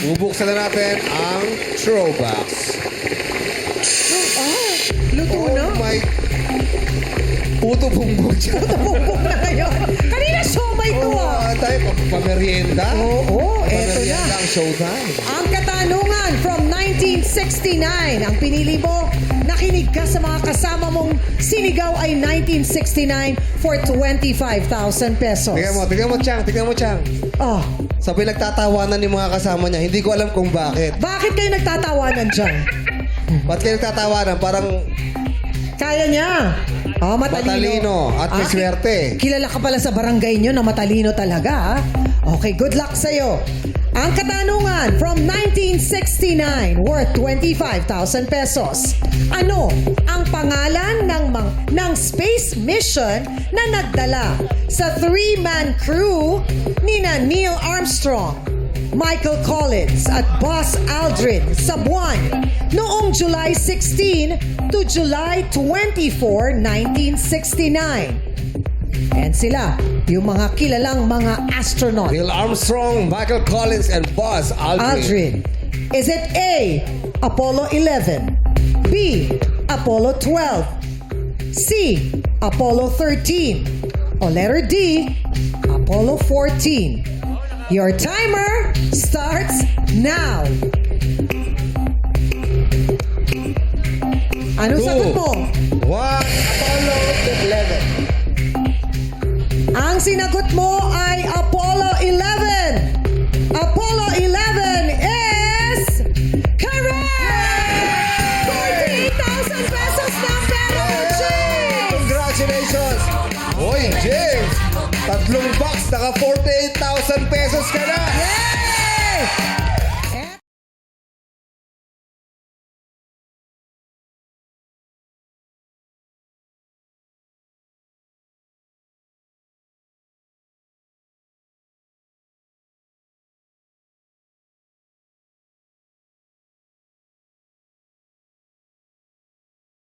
Bubuksan na natin ang throwbox. Luto na. Oh my... Puto bumbog siya. Bumbong na ngayon. Kanina siomay to ah. Tayo, pamerienda. Oo, eto na. Pamerienda ang showtime. Ang katanungan from 1969. Ang pinili mo, nakinig ka sa mga kasama mong sinigaw ay 1969 for 25,000 pesos. Tignan mo, Chang. Oh, Sa pinagtatawanan ng mga kasama niya, hindi ko alam kung bakit. bakit kayo nagtatawanan dyan? Ba't kayo nagtatawanan? Parang Kaya niya. Oh, matalino at may swerte. Kilala ka pala sa barangay nyo na matalino talaga, ha? Okay, good luck sa'yo. Ang katanungan from 1969 worth 25,000 pesos. Ano ang pangalan ng space mission na nagdala sa three-man crew ni Neil Armstrong, Michael Collins at Buzz Aldrin sa buwan noong July 16 to July 24, 1969. And sila, yung mga kilalang mga astronaut. Neil Armstrong, Michael Collins, and Buzz Aldrin. Is it A, Apollo 11, B, Apollo 12, C, Apollo 13, o letter D, Apollo 14? Your timer starts now. Anong sagot mo? 1, Apollo 11. Ang sinagot mo ay